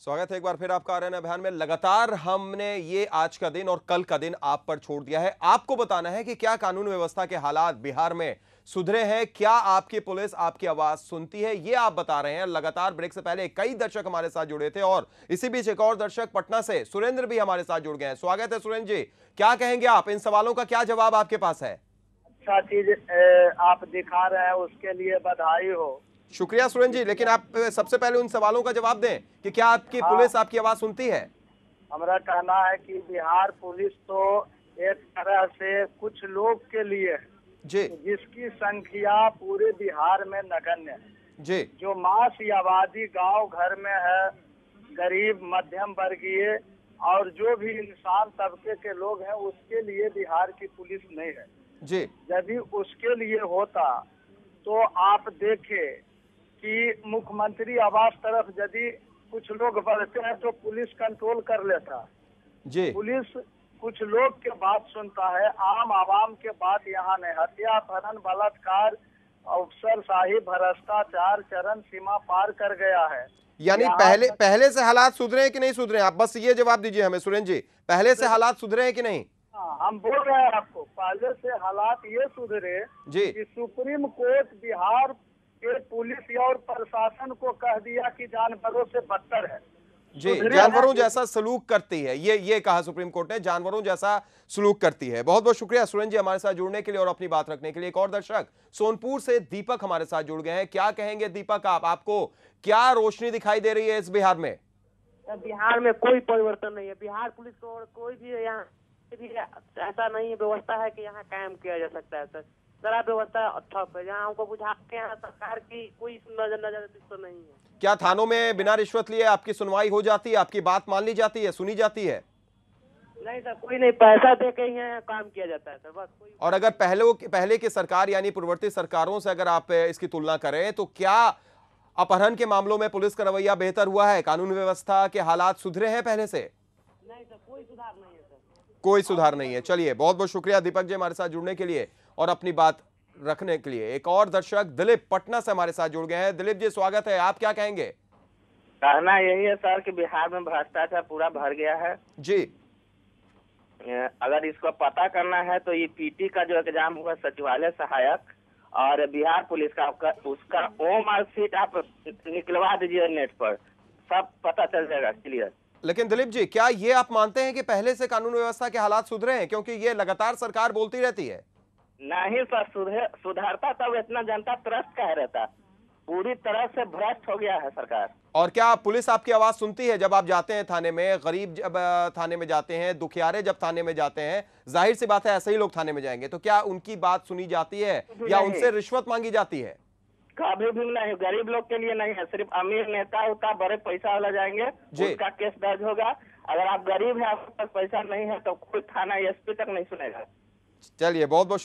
स्वागत है एक बार फिर आपका आरएन अभियान में। लगातार हमने ये आज का दिन और कल का दिन आप पर छोड़ दिया है। आपको बताना है कि क्या कानून व्यवस्था के हालात बिहार में सुधरे हैं, क्या आपकी पुलिस आपकी आवाज सुनती है, ये आप बता रहे हैं। लगातार ब्रेक से पहले कई दर्शक हमारे साथ जुड़े थे और इसी बीच एक और दर्शक पटना से सुरेंद्र भी हमारे साथ जुड़ गए हैं। स्वागत है सुरेंद्र जी, क्या कहेंगे आप? इन सवालों का क्या जवाब आपके पास है? अच्छा चीज आप दिखा रहे हैं, उसके लिए बधाई हो। शुक्रिया सुरेंद्र जी, लेकिन आप सबसे पहले उन सवालों का जवाब दें कि क्या आपकी हाँ, पुलिस आपकी आवाज सुनती है? हमारा कहना है कि बिहार पुलिस तो एक तरह से कुछ लोग के लिए है, जी जिसकी संख्या पूरे बिहार में नगण्य है। जी जो मास आबादी गांव घर में है, गरीब मध्यम वर्गीय और जो भी इंसान तबके के लोग हैं, उसके लिए बिहार की पुलिस नहीं है। जी यदि उसके लिए होता तो आप देखें कि मुख्यमंत्री आवास तरफ यदि कुछ लोग बढ़ते हैं तो पुलिस कंट्रोल कर लेता। जी पुलिस कुछ लोग के बात सुनता है, आम आवाम के बात यहाँ नहीं। हत्या, अपहरण, बलात्कार, अफसरशाही, भ्रष्टाचार चरम सीमा पार कर गया है। यानी पहले से हालात सुधरे हैं कि नहीं सुधरे? आप बस ये जवाब दीजिए हमें सुरेंद्र जी, पहले से हालात सुधरे हैं कि नहीं? हाँ, हम बोल रहे हैं आपको, पहले से हालात ये सुधरे जी कि सुप्रीम कोर्ट बिहार के पुलिस और प्रशासन को कह दिया कि जानवरों से बदतर है। जी, जानवरों जैसा सलूक करती है, ये कहा सुप्रीम कोर्ट ने, जानवरों जैसा सलूक करती है। बहुत बहुत शुक्रिया सुरेंद्र जी हमारे साथ जुड़ने के लिए और अपनी बात रखने के लिए। एक और दर्शक सोनपुर से दीपक हमारे साथ जुड़ गए हैं। क्या कहेंगे दीपक आप? आपको क्या रोशनी दिखाई दे रही है इस बिहार में? बिहार में कोई परिवर्तन नहीं है। बिहार पुलिस को और कोई भी यहाँ ऐसा नहीं है व्यवस्था है कि यहाँ कायम किया जा सकता है। सर सारा व्यवस्था ठप है। यहाँ हमको बुझाते हैं सरकार की कोई नजर तो नहीं है। क्या थानों में बिना रिश्वत लिए आपकी सुनवाई हो जाती है, आपकी बात मान ली जाती है, सुनी जाती है? नहीं सर, कोई नहीं, पैसा दे के ही यहाँ काम किया जाता है सर, बस कोई। और अगर पहले की सरकार यानी पूर्ववर्ती सरकारों से अगर आप इसकी तुलना करें तो क्या अपहरण के मामलों में पुलिस का रवैया बेहतर हुआ है? कानून व्यवस्था के हालात सुधरे हैं पहले से? नहीं सर, कोई सुधार नहीं है सर, कोई सुधार नहीं है। चलिए बहुत बहुत शुक्रिया दीपक जी हमारे साथ जुड़ने के लिए और अपनी बात रखने के लिए। एक और दर्शक दिलीप पटना से हमारे साथ जुड़ गए हैं। दिलीप जी स्वागत है, आप क्या कहेंगे? कहना यही है सर कि बिहार में भ्रष्टाचार पूरा भर गया है जी। अगर इसको पता करना है तो ये पीटी का जो एग्जाम हुआ सचिवालय सहायक और बिहार पुलिस का उसका ओ मार्कशीट आप निकलवा दीजिए, नेट पर सब पता चल जाएगा क्लियर। लेकिन दिलीप जी क्या ये आप मानते हैं कि पहले से कानून व्यवस्था के हालात सुधरे हैं? क्योंकि ये लगातार सरकार बोलती रहती है। नहीं सर, सुधरता तब इतना जनता त्रस्त कह रहता। पूरी तरह से भ्रष्ट हो गया है सरकार। और क्या पुलिस आपकी आवाज सुनती है जब आप जाते हैं थाने में? गरीब जब थाने में जाते हैं, दुखियारे जब थाने में जाते हैं, जाहिर सी बात है ऐसे ही लोग थाने में जाएंगे, तो क्या उनकी बात सुनी जाती है या उनसे रिश्वत मांगी जाती है? कभी भी नहीं, गरीब लोग के लिए नहीं है। सिर्फ अमीर नेता होता, बड़े पैसा वाला जाएंगे, उसका केस दर्ज होगा। अगर आप गरीब हैं, आपके पास पैसा नहीं है, तो कोई थाना एसपी तक नहीं सुनेगा। चलिए बहुत बहुत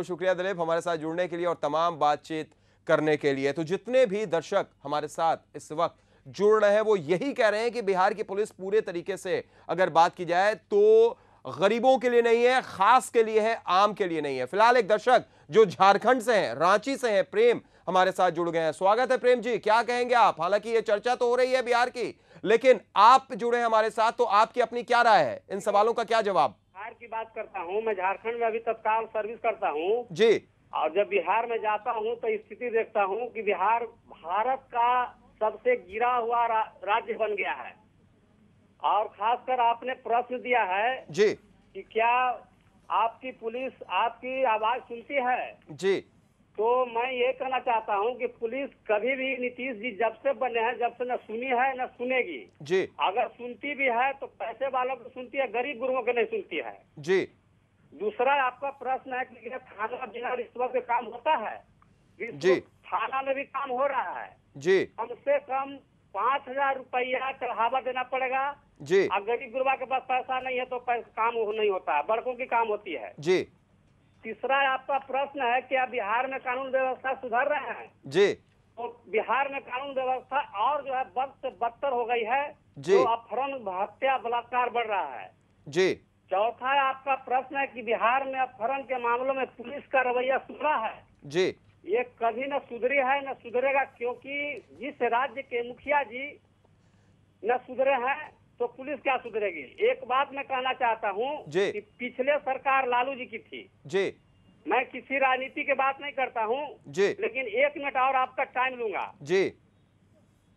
शुक्रिया दिलीप हमारे साथ जुड़ने के लिए और तमाम बातचीत करने के लिए। तो जितने भी दर्शक हमारे साथ इस वक्त जुड़ रहे हैं वो यही कह रहे हैं कि बिहार की पुलिस पूरे तरीके से अगर बात की जाए तो गरीबों के लिए नहीं है, खास के लिए है, आम के लिए नहीं है। फिलहाल एक दर्शक जो झारखंड से हैं, रांची से हैं, प्रेम हमारे साथ जुड़ गए हैं। स्वागत है प्रेम जी, क्या कहेंगे आप? हालांकि ये चर्चा तो हो रही है बिहार की, लेकिन आप जुड़े हैं हमारे साथ, तो आपकी अपनी क्या राय है? इन सवालों का क्या जवाब? बिहार की बात करता हूँ मैं, झारखंड में अभी तत्काल सर्विस करता हूँ जी। और जब बिहार में जाता हूँ तो स्थिति देखता हूँ कि बिहार भारत का सबसे गिरा हुआ राज्य बन गया है। और खासकर आपने प्रश्न दिया है जी कि क्या आपकी पुलिस आपकी आवाज सुनती है, जी। तो मैं ये कहना चाहता हूँ कि पुलिस कभी भी नीतीश जी जब से बने हैं, जब से न सुनी है न सुनेगी जी। अगर सुनती भी है तो पैसे वालों को सुनती है, गरीब गुरुओं को नहीं सुनती है जी। दूसरा आपका प्रश्न है कि थाना बिना रिश्वत के काम होता है? जी। थाना में भी काम हो रहा है जी। कम से कम 5,000 रुपया चढ़ावा देना पड़ेगा जी। और गरीब गुरबा के पास पैसा नहीं है तो काम नहीं होता है, बड़कों की काम होती है जी। तीसरा आपका प्रश्न है कि बिहार में कानून व्यवस्था सुधर रहे हैं जी। तो बिहार में कानून व्यवस्था और जो है बद से बदतर हो गई है जी। तो अपहरण, हत्या, बलात्कार बढ़ रहा है जी। चौथा आपका प्रश्न है कि बिहार में अपहरण के मामलों में पुलिस का रवैया सुधरा है जी। ये कभी न सुधरी है न सुधरेगा, क्योंकि जिस राज्य के मुखिया जी न सुधरे हैं तो पुलिस क्या सुधरेगी। एक बात मैं कहना चाहता हूँ जी। कि पिछले सरकार लालू जी की थी। जी मैं किसी राजनीति की बात नहीं करता हूँ जी लेकिन 1 मिनट और आपका टाइम लूंगा। जी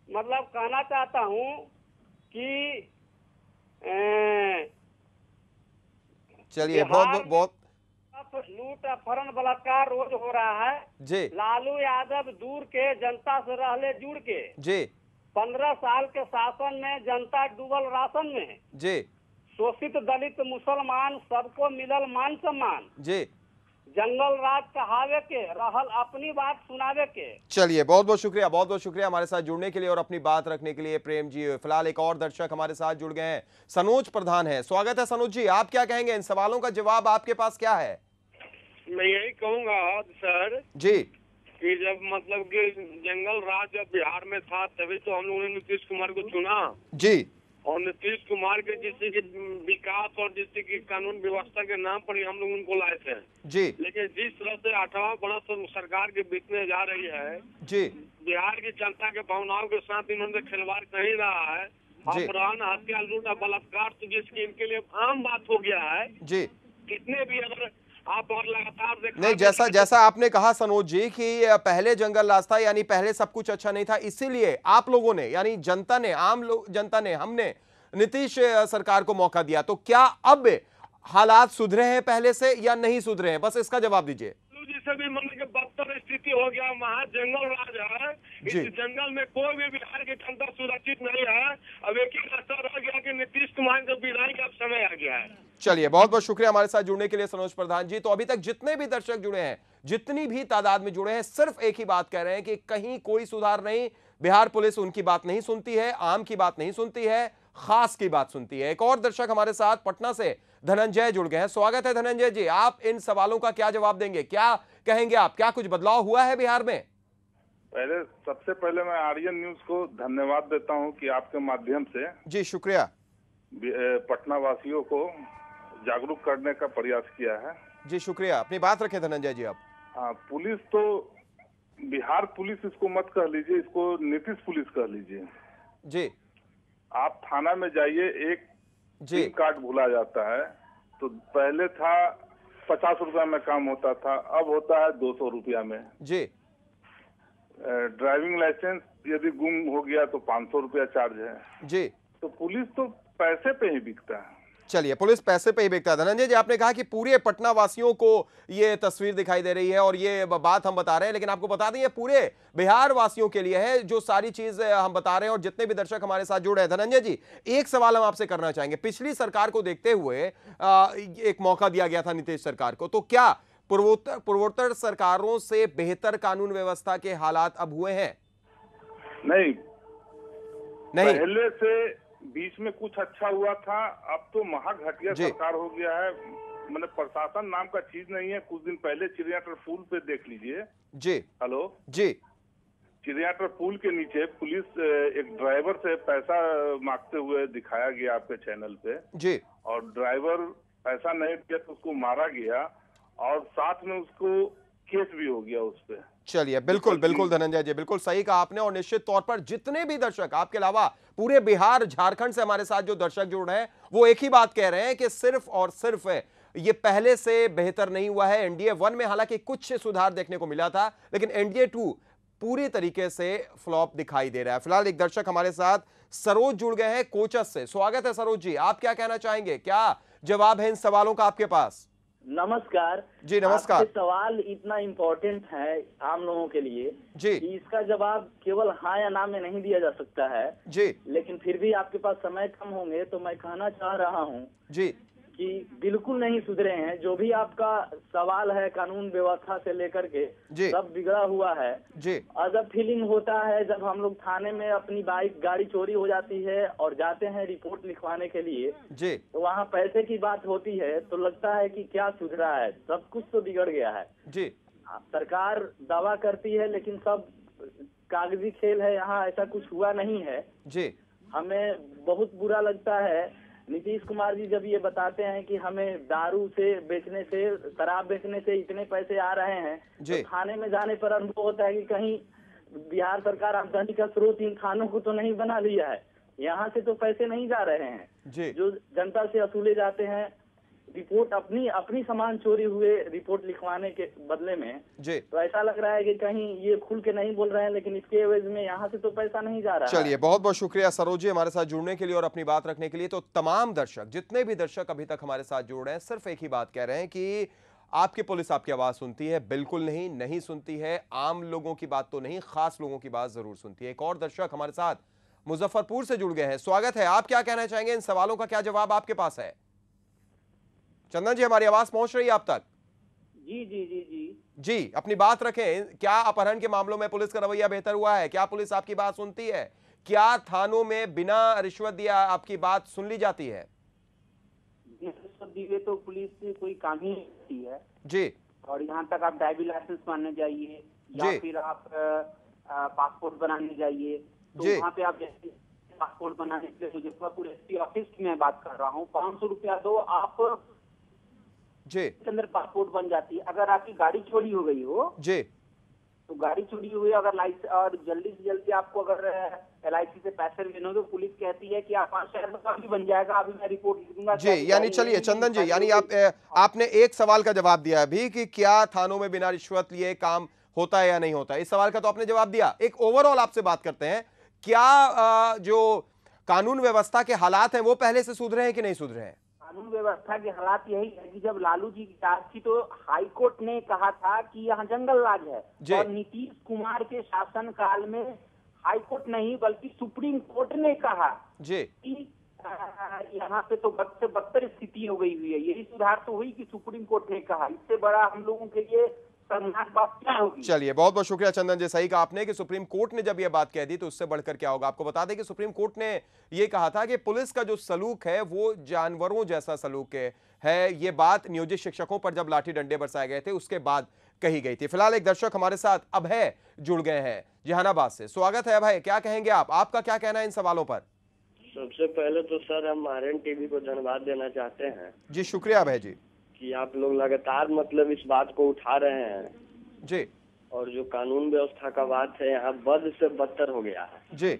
मतलब कहना चाहता हूँ कि चलिए, बिहार बहुत में बहुत लूट अपहरण बलात्कार रोज हो रहा है। जी लालू यादव दूर के जनता से रहले जुड़ के जी 15 साल के शासन में जनता डूबल राशन में, जी शोषित दलित मुसलमान सबको मिलल मान सम्मान, जी जंगल राज कहावे के रहल अपनी बात सुनावे के। चलिए, बहुत बहुत शुक्रिया हमारे साथ जुड़ने के लिए और अपनी बात रखने के लिए प्रेम जी। फिलहाल एक और दर्शक हमारे साथ जुड़ गए हैं, सनोज प्रधान है। स्वागत है सनोज जी, आप क्या कहेंगे, इन सवालों का जवाब आपके पास क्या है? मैं यही कहूँगा सर जी कि जब मतलब कि जंगल राज जब बिहार में था तभी तो हम लोगों ने नीतीश कुमार को चुना। जी और नीतीश कुमार के जिससे कि विकास और जिससे कि कानून व्यवस्था के नाम पर ही हम लोग उनको लाए थे। जी लेकिन जिस तरह से 8वां बरस सरकार के बीतने जा रही है, जी बिहार की जनता के भावनाओं के साथ इन्होंने खिलवाड़ कर ही रहा है। अपहरण, हत्या, लूट, बलात्कार तो जिसकी इनके लिए आम बात हो गया है। जी कितने भी अगर आप और लगातार नहीं, जैसा आपने कहा सनोज जी कि पहले जंगल राज था, यानी पहले सब कुछ अच्छा नहीं था, इसीलिए आप लोगों ने, यानी जनता ने, आम लोग, जनता ने, हमने नीतीश सरकार को मौका दिया। तो क्या अब हालात सुधरे हैं पहले से या नहीं सुधरे हैं? बस इसका जवाब दीजिए। से भी मतलब कि बदतर स्थिति हो गया। वहाँ जंगल राज है, इस जंगल में कोई भी बिहार की जनता सुरक्षित नहीं है। अब एक ही रास्ता रह गया कि नीतीश कुमार को विदाई का समय आ गया है। चलिए, बहुत बहुत शुक्रिया हमारे साथ जुड़ने के लिए सनोज प्रधान जी। तो अभी तक जितने भी दर्शक जुड़े हैं, जितनी भी तादाद में जुड़े हैं, सिर्फ एक ही बात कह रहे हैं कि कहीं कोई सुधार नहीं, बिहार पुलिस उनकी बात नहीं सुनती है, आम की बात नहीं सुनती है, खास की बात सुनती है। एक और दर्शक हमारे साथ पटना से धनंजय जुड़ गए हैं। स्वागत है धनंजय जी, आप इन सवालों का क्या जवाब देंगे, क्या कहेंगे आप, क्या कुछ बदलाव हुआ है बिहार में? सबसे पहले मैं आर्यन न्यूज को धन्यवाद देता हूं कि आपके माध्यम से जी शुक्रिया पटना वासियों को जागरूक करने का प्रयास किया है। जी शुक्रिया, अपनी बात रखें धनंजय जी। आप हाँ, पुलिस तो बिहार पुलिस इसको मत कह लीजिए, इसको नीतीश पुलिस कह लीजिए। जी आप थाना में जाइए, एक सिम कार्ड भूला जाता है तो पहले था 50 रुपया में काम होता था, अब होता है 200 रुपया में। जी ड्राइविंग लाइसेंस यदि गुम हो गया तो 500 रुपया चार्ज है। जी तो पुलिस तो पैसे पे ही बिकता है। चलिए, पुलिस पैसे पे ही बिकता है। धनंजय जी, आपने कहा कि पूरे पटना वासियों को ये तस्वीर दिखाई दे रही है और ये बात हम बता रहे हैं, लेकिन आपको बता दें ये पूरे बिहार वासियों के लिए है जो सारी चीज हम बता रहे हैं और जितने भी दर्शक हमारे साथ जुड़े हैं। धनंजय जी, एक सवाल हम आपसे करना चाहेंगे। पिछली सरकार को देखते हुए एक मौका दिया गया था नीतीश सरकार को, तो क्या पूर्वोत्तर सरकारों से बेहतर कानून व्यवस्था के हालात अब हुए हैं? नहीं, पहले से बीच में कुछ अच्छा हुआ था, अब तो महाघटिया सरकार हो गया है। मैंने प्रशासन नाम का चीज नहीं है। कुछ दिन पहले चिड़ियाघर पुल पे देख लीजिए। जी हेलो जी, चिड़ियाघर पुल के नीचे पुलिस एक ड्राइवर से पैसा मांगते हुए दिखाया गया आपके चैनल पे जी, और ड्राइवर पैसा नहीं दिया तो उसको मारा गया और साथ में उसको केस भी हो गया उस पे। चलिए, बिल्कुल बिल्कुल धनंजय जी, बिल्कुल सही कहा आपने। और निश्चित तौर पर जितने भी दर्शक आपके अलावा पूरे बिहार झारखंड से हमारे साथ जो दर्शक जुड़ रहे हैं वो एक ही बात कह रहे हैं कि सिर्फ और सिर्फ ये पहले से बेहतर नहीं हुआ है। एनडीए 1 में हालांकि कुछ सुधार देखने को मिला था, लेकिन एनडीए 2 पूरी तरीके से फ्लॉप दिखाई दे रहा है। फिलहाल एक दर्शक हमारे साथ सरोज जुड़ गए हैं कोचस से। स्वागत है सरोज जी, आप क्या कहना चाहेंगे, क्या जवाब है इन सवालों का आपके पास? नमस्कार जी नमस्कार। सवाल इतना इम्पोर्टेंट है आम लोगों के लिए जी कि इसका जवाब केवल हाँ या ना में नहीं दिया जा सकता है जी, लेकिन फिर भी आपके पास समय कम होंगे तो मैं कहना चाह रहा हूँ जी कि बिल्कुल नहीं सुधरे हैं। जो भी आपका सवाल है कानून व्यवस्था से लेकर के सब बिगड़ा हुआ है जी। अजब फीलिंग होता है जब हम लोग थाने में अपनी बाइक गाड़ी चोरी हो जाती है और जाते हैं रिपोर्ट लिखवाने के लिए जी, तो वहाँ पैसे की बात होती है तो लगता है कि क्या सुधरा है, सब कुछ तो बिगड़ गया है जी। सरकार दावा करती है लेकिन सब कागजी खेल है, यहाँ ऐसा कुछ हुआ नहीं है जी। हमें बहुत बुरा लगता है नीतीश कुमार जी जब ये बताते हैं कि हमें दारू से बेचने से, शराब बेचने से इतने पैसे आ रहे हैं, तो थाने में जाने पर अनुभव होता है कि कहीं बिहार सरकार आमदनी का स्रोत इन थानों को तो नहीं बना लिया है। यहाँ से तो पैसे नहीं जा रहे हैं जी। जो जनता से वसूले जाते हैं। रिपोर्ट अपनी सामान चोरी हुए रिपोर्ट लिखवाने के बदले में जी। तो ऐसा लग रहा है कि कहीं ये खुल के नहीं बोल रहे हैं, लेकिन इसके एवज में यहाँ से तो पैसा नहीं जा रहा है। चलिए, बहुत बहुत शुक्रिया सरोज जी हमारे साथ जुड़ने के लिए और अपनी बात रखने के लिए। तो तमाम दर्शक, जितने भी दर्शक अभी तक हमारे साथ जुड़ रहे हैं, सिर्फ एक ही बात कह रहे हैं कि आपकी पुलिस आपकी आवाज सुनती है? बिल्कुल नहीं सुनती है। आम लोगों की बात तो नहीं, खास लोगों की बात जरूर सुनती है। एक और दर्शक हमारे साथ मुजफ्फरपुर से जुड़ गए हैं, स्वागत है। आप क्या कहना चाहेंगे? इन सवालों का क्या जवाब आपके पास है? चंदन जी, हमारी आवाज पहुंच रही है आप तक? जी जी जी जी जी, अपनी बात रखें। क्या अपहरण के मामलों में पुलिस का रवैया बेहतर हुआ है? क्या पुलिस आपकी बात सुनती है? क्या थानों में बिना रिश्वत दिया आपकी बात सुन ली जाती है? रिश्वत दिए तो पुलिस से कोई काम ही नहीं है जी। और यहाँ तक आप ड्राइविंग लाइसेंस बनाने जाइए या फिर आप पासपोर्ट बनाने जाइए, तो वहाँ पे आप जैसे पासपोर्ट बनाने के लिए मुजफ्फरपुर एसपी ऑफिस की मैं बात कर रहा हूँ, 500 रुपया दो, आप जी के अंदर पासपोर्ट बन जाती है। अगर आपकी गाड़ी चोरी हो गई हो जी, तो गाड़ी चोरी हुई अगर लाइसेंस और जल्दी से जल्दी आपको अगर LIC से पैसे लेने हो तो पुलिस कहती है कि आप 5 शहर में कभी बन जाएगा, अभी मैं रिपोर्ट लिख दूंगा जी। यानी चलिए चंदन जी, यानी आपने एक सवाल का जवाब दिया अभी कि क्या थानों में बिना रिश्वत लिए काम होता है या नहीं होता है। इस सवाल का तो आपने जवाब दिया। एक ओवरऑल आपसे बात करते हैं, क्या जो कानून व्यवस्था के हालात हैं वो पहले से सुधरे हैं कि नहीं सुधरे हैं? कानून व्यवस्था के हालात यही है कि जब लालू जी की चार्ज थी तो हाई कोर्ट ने कहा था कि यहाँ जंगल राज है, और नीतीश कुमार के शासनकाल में हाई कोर्ट नहीं बल्कि सुप्रीम कोर्ट ने कहा जी कि यहाँ पे तो बद से बदतर स्थिति हो गई हुई है। यही सुधार तो हुई कि सुप्रीम कोर्ट ने कहा। इससे बड़ा हम लोगों के लिए शर्मनाक बात क्या होगी? चलिए, बहुत बहुत शुक्रिया चंदन जी। सही कहा आपने कि सुप्रीम कोर्ट ने जब यह बात कह दी तो उससे बढ़कर क्या होगा। आपको बता दें कि सुप्रीम कोर्ट ने यह कहा था कि पुलिस का जो सलूक है वो जानवरों जैसा सलूक है। ये बात नियोजित शिक्षकों पर जब लाठी डंडे बरसाए गए थे उसके बाद कही गई थी। फिलहाल एक दर्शक हमारे साथ अभय जुड़ गए हैं जहानाबाद से। स्वागत है अभय, क्या कहेंगे आप? आपका क्या कहना है इन सवालों पर? सबसे पहले तो सर हम आर्यन टीवी को धन्यवाद देना चाहते हैं। जी शुक्रिया अभय जी कि आप लोग लगातार मतलब इस बात को उठा रहे हैं जी। और जो कानून व्यवस्था का बात है यहाँ बद से बदतर हो गया है जी।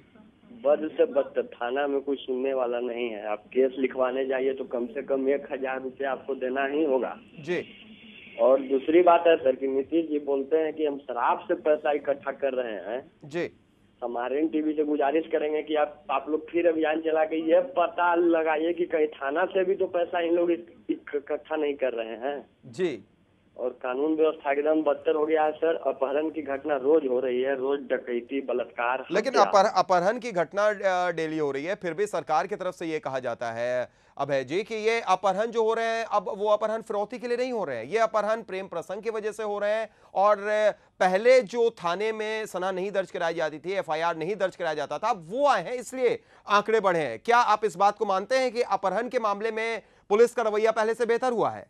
बद से बदतर। थाना में कोई सुनने वाला नहीं है। आप केस लिखवाने जाइए तो कम से कम 1000 रुपया आपको देना ही होगा जी। और दूसरी बात है सर कि नीतीश जी बोलते हैं कि हम शराब से पैसा इकट्ठा कर रहे हैं जी। हमारे टीवी से गुजारिश करेंगे कि आप लोग फिर अभियान चला के ये पता लगाइए कि कहीं थाना से भी तो पैसा इन लोग इकट्ठा नहीं कर रहे हैं जी। और कानून व्यवस्था एकदम बदतर हो गया है सर। अपहरण की घटना रोज हो रही है, रोज डकैती, बलात्कार। लेकिन अपहरण की घटना डेली हो रही है, फिर भी सरकार की तरफ से ये कहा जाता है अभय जी कि ये अपहरण जो हो रहे हैं अब वो अपहरण फिरौती के लिए नहीं हो रहे हैं, ये अपहरण प्रेम प्रसंग की वजह से हो रहे हैं। और पहले जो थाने में सनहा नहीं दर्ज कराई जाती थी, FIR नहीं दर्ज कराया जाता था, वो आए हैं इसलिए आंकड़े बढ़े हैं। क्या आप इस बात को मानते हैं कि अपहरण के मामले में पुलिस का रवैया पहले से बेहतर हुआ है?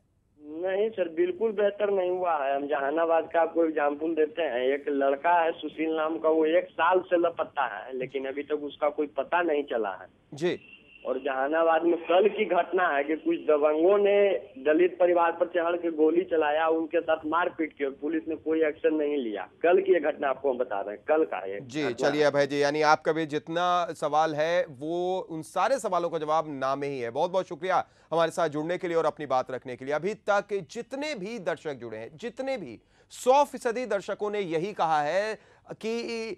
नहीं सर, बिल्कुल बेहतर नहीं हुआ है। हम जहानाबाद का आपको एग्जाम्पल देते हैं। एक लड़का है सुशील नाम का, वो 1 साल से लापता है लेकिन अभी तक उसका कोई पता नहीं चला है जी। और जहानाबाद में कल की घटना है कि कुछ दबंगों ने दलित परिवार पर चढ़ के गोली चलाया, उनके साथ मारपीट की और पुलिस ने कोई एक्शन नहीं लिया। कल की ये घटना आपको हम बता रहे हैं, कल का है जी। चलिए अभय जी, यानी आपका भी जितना सवाल है वो उन सारे सवालों का जवाब ना में ही है। बहुत बहुत शुक्रिया हमारे साथ जुड़ने के लिए और अपनी बात रखने के लिए। अभी तक जितने भी दर्शक जुड़े हैं, जितने भी 100% दर्शकों ने यही कहा है कि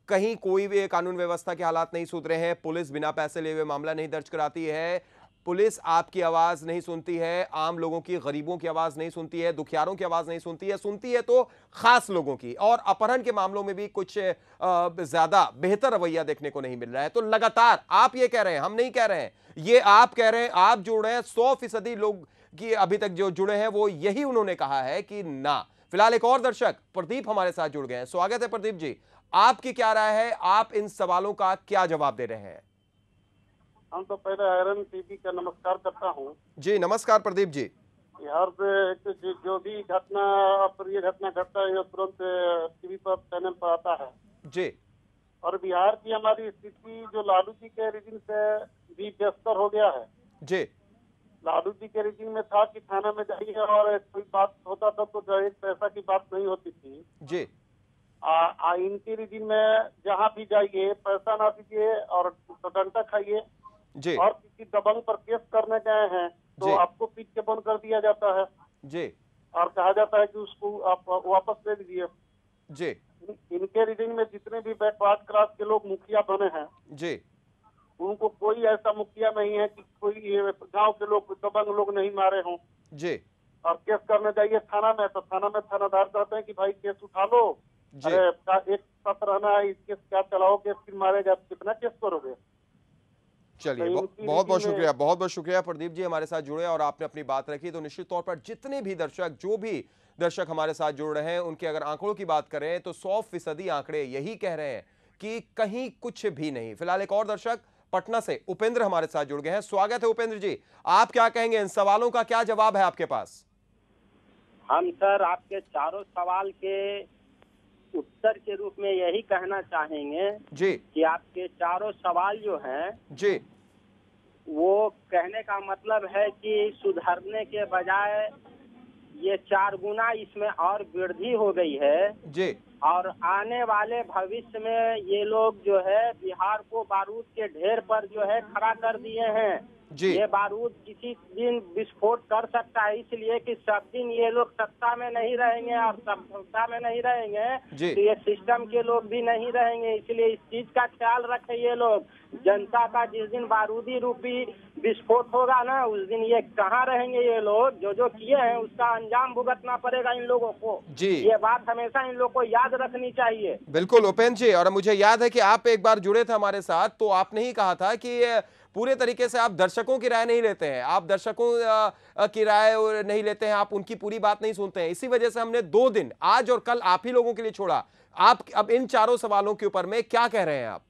कहीं कोई भी कानून व्यवस्था के हालात नहीं सुधरे हैं, पुलिस बिना पैसे लिए हुए मामला नहीं दर्ज कराती है, पुलिस आपकी आवाज नहीं सुनती है, आम लोगों की, गरीबों की आवाज नहीं सुनती है, दुखियारों की आवाज नहीं सुनती है, सुनती है तो खास लोगों की। और अपहरण के मामलों में भी कुछ ज्यादा बेहतर रवैया देखने को नहीं मिल रहा है। तो लगातार आप ये कह रहे हैं, हम नहीं कह रहे हैं, ये आप कह रहे हैं, आप जुड़ रहे हैं। 100% लोग की अभी तक जो जुड़े हैं वो यही उन्होंने कहा है कि ना। फिलहाल एक और दर्शक प्रदीप हमारे साथ जुड़ गए हैं। स्वागत है प्रदीप जी, आपकी क्या राय है? आप इन सवालों का क्या जवाब दे रहे हैं? हम तो पहले आयरन टीवी का नमस्कार करता हूँ। जी नमस्कार प्रदीप जी। बिहार पे जो भी घटना, अप्रिय घटना घटता है तुरंत टीवी पर, चैनल पर आता है जी। और बिहार की हमारी स्थिति जो लालू जी के रिजिम से भी बेहतर हो गया है जी। लालू जी के रिजिम में था कि थाना में जाइए और कोई बात होता था तो दहेज पैसा की बात नहीं होती थी जी। इनके रिजिम में जहाँ भी जाइए पैसा ना दीजिए और तो डंडा खाइए जी। और किसी दबंग पर केस करने गए हैं तो आपको पीट के बंद कर दिया जाता है जी, और कहा जाता है कि उसको आप वापस ले लीजिए जी। इनके रीडिंग में जितने भी बैकवर्ड क्लास के लोग मुखिया बने हैं जी, उनको कोई ऐसा मुखिया नहीं है कि कोई गांव के लोग दबंग लोग नहीं मारे हों जी। और केस करने जाइए थाना में तो थाना में थानादार कहते हैं कि भाई केस उठा लो, अरे एक साथ रहना है, इस केस क्या चलाओगे, फिर मारेगा, कितना केस करोगे। चलिए, बहुत बहुत शुक्रिया, बहुत बहुत शुक्रिया प्रदीप जी हमारे साथ जुड़े और आपने अपनी बात रखी। तो निश्चित तौर पर जितने भी दर्शक, जो भी दर्शक हमारे साथ जुड़ रहे हैं, उनके अगर आंकड़ों की बात करें तो 100% आंकड़े यही कह रहे हैं कि कहीं कुछ भी नहीं। फिलहाल एक और दर्शक पटना से उपेंद्र हमारे साथ जुड़ गए हैं। स्वागत है उपेंद्र जी, आप क्या कहेंगे, इन सवालों का क्या जवाब है आपके पास? हम सर आपके चारों सवाल के उत्तर के रूप में यही कहना चाहेंगे जी कि आपके चारों सवाल जो हैं जी, वो कहने का मतलब है कि सुधरने के बजाय ये 4 गुना इसमें और वृद्धि हो गई है जी। और आने वाले भविष्य में ये लोग जो है बिहार को बारूद के ढेर पर जो है खड़ा कर दिए हैं जी। ये बारूद किसी दिन विस्फोट कर सकता है, इसलिए कि सब दिन ये लोग सत्ता में नहीं रहेंगे और सत्ता में नहीं रहेंगे तो ये सिस्टम के लोग भी नहीं रहेंगे, इसलिए इस चीज का ख्याल रखें ये लोग। जनता का जिस दिन बारूदी रूपी विस्फोट होगा ना, उस दिन ये कहाँ रहेंगे ये लोग, जो जो किए हैं उसका अंजाम भुगतना पड़ेगा इन लोगों को जी। ये बात हमेशा इन लोग को याद रखनी चाहिए। बिल्कुल उपेंद्र जी, और मुझे याद है कि आप एक बार जुड़े थे हमारे साथ, तो आपने ही कहा था कि पूरे तरीके से आप दर्शकों की राय नहीं लेते हैं, आप दर्शकों की राय नहीं लेते हैं, आप उनकी पूरी बात नहीं सुनते हैं। इसी वजह से हमने 2 दिन, आज और कल, आप ही लोगों के लिए छोड़ा। आप अब इन चारों सवालों के ऊपर में क्या कह रहे हैं आप?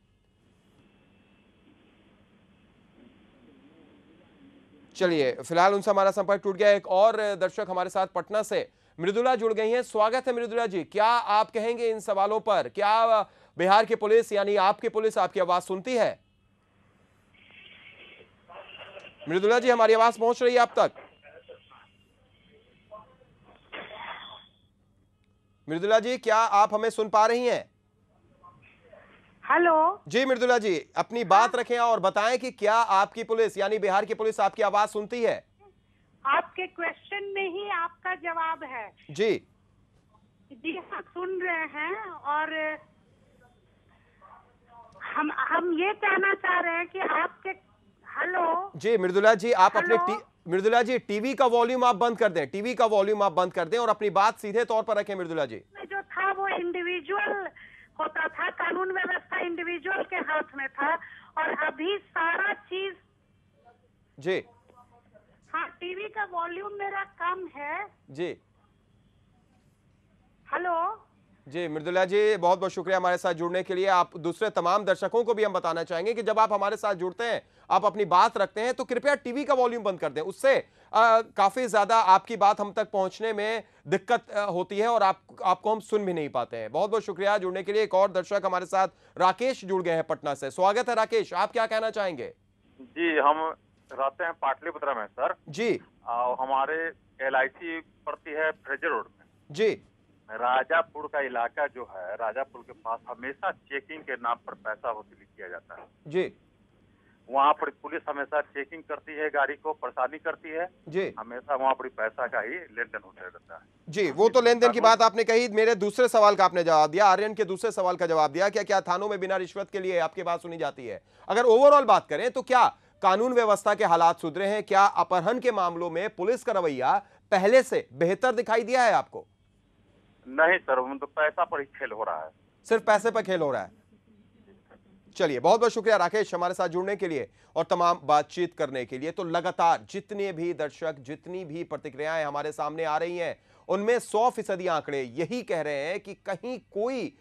चलिए, फिलहाल उनसे हमारा संपर्क टूट गया। एक और दर्शक हमारे साथ पटना से मृदुला जुड़ गई हैं। स्वागत है मृदुला जी, क्या आप कहेंगे इन सवालों पर? क्या बिहार की पुलिस यानी आपकी पुलिस आपकी आवाज सुनती है? मृदुला जी, हमारी आवाज पहुंच रही है आप तक? मृदुला जी, क्या आप हमें सुन पा रही हैं? हेलो जी मृदुला जी, अपनी बात रखें और बताएं कि क्या आपकी पुलिस यानी बिहार की पुलिस आपकी आवाज सुनती है? आपके क्वेश्चन में ही आपका जवाब है। जी जी हाँ, सुन रहे हैं। और हम ये कहना चाह रहे हैं कि आपके हेलो जी मृदुला जी, आप अपने मृदुला जी टीवी का वॉल्यूम आप बंद कर दें, टीवी का वॉल्यूम आप बंद कर दें और अपनी बात सीधे तौर पर रखें मृदुला जी। जो था वो इंडिविजुअल होता था, कानून व्यवस्था इंडिविजुअल के हाथ में था और अभी सारा चीज जी। हाँ, टीवी का वॉल्यूम मेरा कम है। जी हेलो जी मृदुला जी, बहुत बहुत शुक्रिया हमारे साथ जुड़ने के लिए। आप दूसरे तमाम दर्शकों को भी हम बताना चाहेंगे कि जब आप हमारे साथ जुड़ते हैं, आप अपनी बात रखते हैं, तो कृपया टीवी का वॉल्यूम बंद कर दें। उससे काफी ज्यादा आपकी बात हम तक पहुंचने में दिक्कत होती है और आपको हम सुन भी नहीं पाते हैं। बहुत बहुत शुक्रिया जुड़ने के लिए। एक और दर्शक हमारे साथ राकेश जुड़ गए हैं पटना से। स्वागत है राकेश, आप क्या कहना चाहेंगे? जी, हम रहते हैं पाटलिपुत्र में सर जी। हमारे LIC पड़ती है फ्रेजर रोड में जी। राजापुर का इलाका जो है, राजापुर के पास हमेशा चेकिंग के नाम पर पैसा वसूली किया जाता है जी। वहाँ पर पुलिस हमेशा चेकिंग करती है, गाड़ी को परेशानी करती है जी। हमेशा वहाँ पर पैसा का ही लेन देन होता रहता है जी। वो तो लेन देन की बात आपने कही, मेरे दूसरे सवाल का आपने जवाब दिया, आर्यन के दूसरे सवाल का जवाब दिया। क्या थानों में बिना रिश्वत के लिए आपकी बात सुनी जाती है? अगर ओवरऑल बात करें तो क्या कानून व्यवस्था के हालात सुधरे हैं? क्या अपहरण के मामलों में पुलिस का रवैया पहले से बेहतर दिखाई दिया है आपको? नहीं सर, तो पैसा पर ही खेल हो रहा है, सिर्फ पैसे पर खेल हो रहा है। चलिए, बहुत बहुत शुक्रिया राकेश हमारे साथ जुड़ने के लिए और तमाम बातचीत करने के लिए। तो लगातार जितने भी दर्शक, जितनी भी प्रतिक्रियाएं हमारे सामने आ रही हैं, उनमें 100% आंकड़े यही कह रहे हैं कि कहीं कोई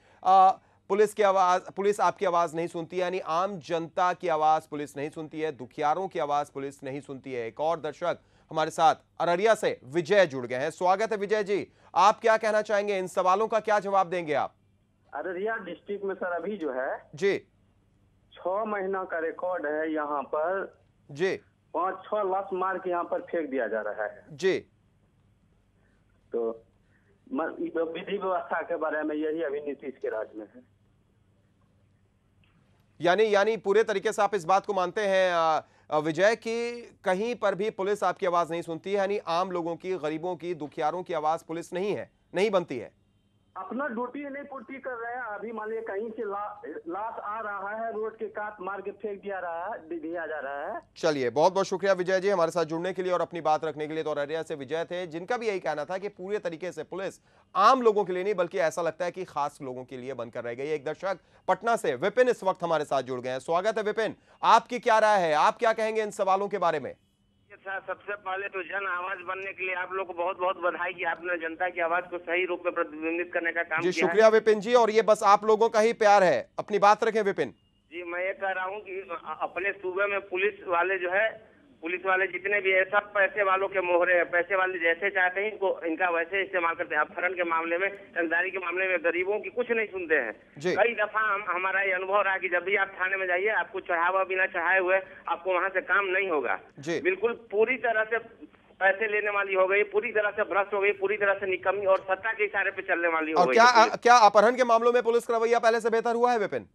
पुलिस आपकी आवाज नहीं सुनती, यानी आम जनता की आवाज पुलिस नहीं सुनती है, दुखियारों की आवाज पुलिस नहीं सुनती है। एक और दर्शक हमारे साथ अररिया से विजय जुड़ गए हैं। स्वागत है विजय जी, आप क्या कहना चाहेंगे, इन सवालों का क्या जवाब देंगे आप? अररिया डिस्ट्रिक्ट में सर अभी जो है जी 6 महीना का रिकॉर्ड है, यहाँ पर जी 5-6 लाख मार के यहाँ पर फेंक दिया जा रहा है जी। तो विधि व्यवस्था के बारे में यही अभी नीतीश के राज में है। यानी पूरे तरीके से आप इस बात को मानते हैं विजय कि कहीं पर भी पुलिस आपकी आवाज नहीं सुनती है, यानी आम लोगों की, गरीबों की, दुखियारों की आवाज पुलिस नहीं बनती है। अपना ड्यूटी नहीं पूर्ति कर रहे हैं। अभी मान लिया कहीं से लाश आ रहा है, रोड के काट मार के फेंक दिया जा रहा है। चलिए, बहुत बहुत शुक्रिया विजय जी हमारे साथ जुड़ने के लिए और अपनी बात रखने के लिए। तो अररिया से विजय थे, जिनका भी यही कहना था कि पूरे तरीके से पुलिस आम लोगों के लिए नहीं बल्कि ऐसा लगता है कि खास लोगों के लिए बनकर रह गई। एक दर्शक पटना से विपिन इस वक्त हमारे साथ जुड़ गए हैं। स्वागत है विपिन, आपकी क्या राय है, आप क्या कहेंगे इन सवालों के बारे में? सबसे पहले तो जन आवाज बनने के लिए आप लोग को बहुत बहुत बधाई कि आपने जनता की आवाज को सही रूप में प्रतिबिंबित करने का काम जी किया। शुक्रिया विपिन जी, और ये बस आप लोगों का ही प्यार है। अपनी बात रखें विपिन जी। मैं ये कह रहा हूँ कि अपने सूबे में पुलिस वाले जितने भी है सब पैसे वालों के मोहरे हैं। पैसे वाले जैसे चाहते हैं इनका वैसे इस्तेमाल करते हैं। अपहरण के मामले में, रंगदारी के मामले में गरीबों की कुछ नहीं सुनते हैं। कई दफा हमारा ये अनुभव रहा कि जब भी आप थाने में जाइए, आपको चढ़ावा बिना चढ़ाए हुए आपको वहाँ से काम नहीं होगा। बिल्कुल पूरी तरह से पैसे लेने वाली हो गई, पूरी तरह से भ्रष्ट हो गई, पूरी तरह से निकम्मी और सत्ता के इशारे पे चलने वाली हो गई। और क्या अपहरण के मामलों में पुलिस का रवैया पहले से बेहतर हुआ है विपिन?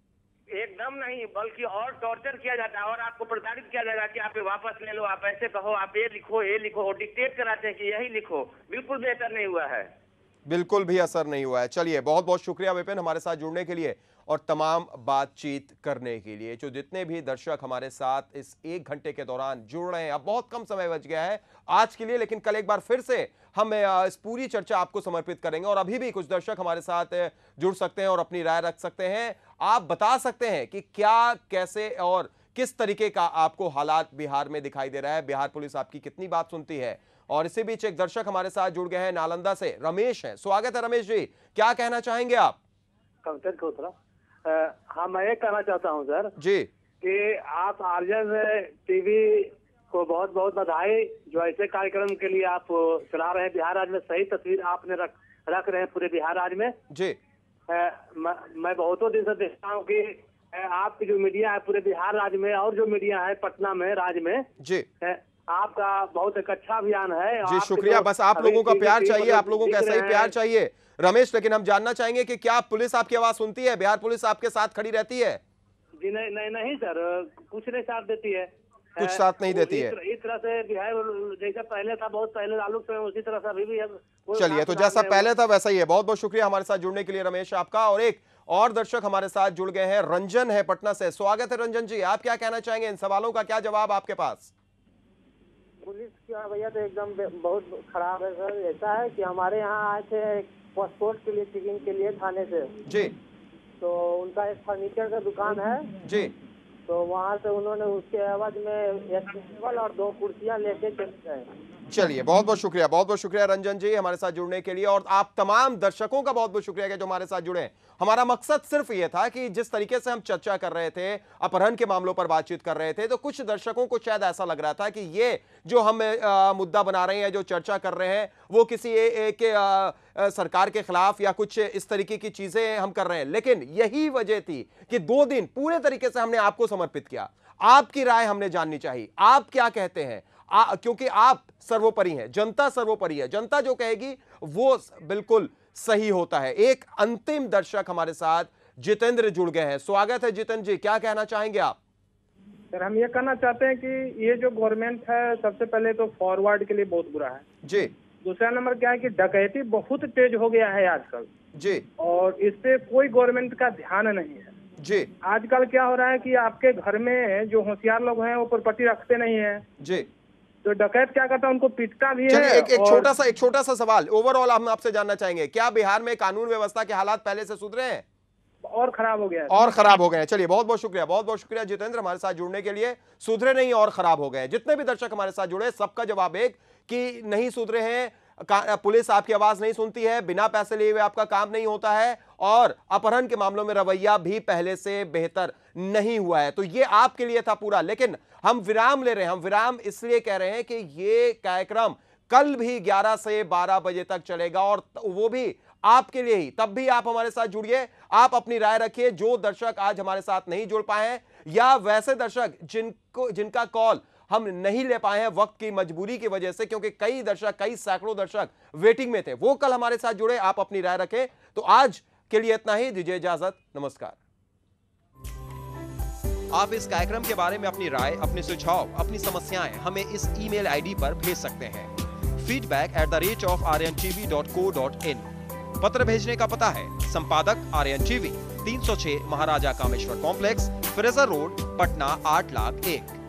एकदम नहीं, बल्कि और टॉर्चर किया जाता है और आपको प्रताड़ित किया जाएगा कि आप वापस ले लो, आप ऐसे कहो, आप ये लिखो और डिक्टेट कराते हैं कि यही लिखो। बिल्कुल बेहतर नहीं हुआ है, बिल्कुल भी असर नहीं हुआ है। चलिए, बहुत बहुत शुक्रिया विपिन हमारे साथ जुड़ने के लिए और तमाम बातचीत करने के लिए। जो जितने भी दर्शक हमारे साथ इस 1 घंटे के दौरान जुड़ रहे हैं, अब बहुत कम समय बच गया है आज के लिए, लेकिन कल एक बार फिर से हम इस पूरी चर्चा आपको समर्पित करेंगे और अभी भी कुछ दर्शक हमारे साथ जुड़ सकते हैं और अपनी राय रख सकते हैं। आप बता सकते हैं कि क्या, कैसे और किस तरीके का आपको हालात बिहार में दिखाई दे रहा है, बिहार पुलिस आपकी कितनी बात सुनती है। और इसी बीच एक दर्शक हमारे साथ जुड़ गए हैं, नालंदा से रमेश हैं। स्वागत है रमेश जी, क्या कहना चाहेंगे आप? हाँ, मैं ये कहना चाहता हूँ सर जी कि आप आर्यन टीवी को बहुत बहुत बधाई, जो ऐसे कार्यक्रम के लिए आप चला रहे हैं। बिहार राज्य में सही तस्वीर आपने रख रहे हैं पूरे बिहार राज्य में जी। मैं बहुतों दिन से देखता हूँ कि आपकी जो मीडिया है पूरे बिहार राज्य में और जो मीडिया है पटना में, राज्य में जी, आपका बहुत एक अच्छा अभियान है जी। शुक्रिया, बस आप लोगों का प्यार चाहिए, आप लोगों का ऐसा ही प्यार चाहिए रमेश। लेकिन हम जानना चाहेंगे कि क्या पुलिस आपकी आवाज सुनती है, बिहार पुलिस आपके साथ खड़ी रहती है? जी नहीं सर, कुछ नहीं साथ देती है, कुछ साथ नहीं देती है। इस तरह से बिहार जैसा पहले था, बहुत पहले ताल्लुक से उसी तरह से अभी भी है। चलिए, तो जैसा पहले था वैसा ही है। बहुत बहुत शुक्रिया हमारे साथ जुड़ने के लिए रमेश आपका। और एक और दर्शक हमारे साथ जुड़ गए हैं, रंजन है पटना से। स्वागत है रंजन जी, आप क्या कहना चाहेंगे, इन सवालों का क्या जवाब आपके पास? पुलिस का रवैया तो एकदम बहुत खराब है सर। ऐसा है कि हमारे यहाँ आए थे पासपोर्ट के लिए, चेकिंग के लिए थाने से जी। तो उनका एक फर्नीचर का दुकान है जी, तो वहाँ से उन्होंने उसके एवज में एक टेबल और 2 कुर्सियाँ लेके चले गए। चलिए, बहुत बहुत शुक्रिया रंजन जी हमारे साथ जुड़ने के लिए। और आप तमाम दर्शकों का बहुत बहुत शुक्रिया जो हमारे साथ जुड़े। हमारा मकसद सिर्फ ये था कि जिस तरीके से हम चर्चा कर रहे थे, अपहरण के मामलों पर बातचीत कर रहे थे, तो कुछ दर्शकों को शायद ऐसा लग रहा था कि ये जो हम मुद्दा बना रहे हैं, जो चर्चा कर रहे हैं, वो किसी एक सरकार के खिलाफ या कुछ इस तरीके की चीजें हम कर रहे हैं। लेकिन यही वजह थी कि 2 दिन पूरे तरीके से हमने आपको समर्पित किया। आपकी राय हमने जाननी चाहिए, आप क्या कहते हैं, क्योंकि आप सर्वोपरि हैं, जनता सर्वोपरि है। जनता जो कहेगी वो बिल्कुल सही होता है। एक अंतिम दर्शक हमारे साथ जितेंद्र जुड़ गए हैं। स्वागत है जितेंद्र जी, क्या कहना चाहेंगे आप? सर, हम ये कहना चाहते हैं कि ये जो गवर्नमेंट है, सबसे पहले तो फॉरवर्ड के लिए बहुत बुरा है जी। दूसरा नंबर क्या है कि डकैती बहुत तेज हो गया है आजकल जी, और इस पे कोई गवर्नमेंट का ध्यान नहीं है जी। आजकल क्या हो रहा है कि आपके घर में जो होशियार लोग हैं वो प्रॉपर्टी रखते नहीं है जी, तो डकैत क्या करता है, उनको पीटता भी है। एक छोटा सा सवाल ओवरऑल हम आपसे जानना चाहेंगे, क्या बिहार में कानून व्यवस्था के हालात पहले से सुधरे हैं? और खराब हो गया, और खराब हो गए। चलिए, बहुत बहुत शुक्रिया जितेंद्र हमारे साथ जुड़ने के लिए। सुधरे नहीं और खराब हो गए। जितने भी दर्शक हमारे साथ जुड़े, सबका जवाब एक कि नहीं सुधरे हैं, पुलिस आपकी आवाज नहीं सुनती है, बिना पैसे लिए हुए आपका काम नहीं होता है, और अपहरण के मामलों में रवैया भी पहले से बेहतर नहीं हुआ है। तो ये आपके लिए था पूरा, लेकिन हम विराम ले रहे हैं। हम विराम इसलिए कह रहे हैं कि ये कार्यक्रम कल भी 11 से 12 बजे तक चलेगा, और वो भी आपके लिए ही। तब भी आप हमारे साथ जुड़िए, आप अपनी राय रखिए। जो दर्शक आज हमारे साथ नहीं जुड़ पाए हैं, या वैसे दर्शक जिनका कॉल हम नहीं ले पाए हैं वक्त की मजबूरी की वजह से, क्योंकि कई सैकड़ों दर्शक वेटिंग में थे, वो कल हमारे साथ जुड़े। आप अपनी राय रखें। तो आज के लिए इतना ही, दीजिए इजाजत, नमस्कार। आप इस कार्यक्रम के बारे में अपनी राय, अपने सुझाव, अपनी समस्याएं हमें इस ईमेल आईडी पर भेज सकते हैं feedback@rntv.co.in। पत्र भेजने का पता है संपादक RNTV, 306 Maharaja Kameshwar complex, Fraser road, Patna 8,01,000।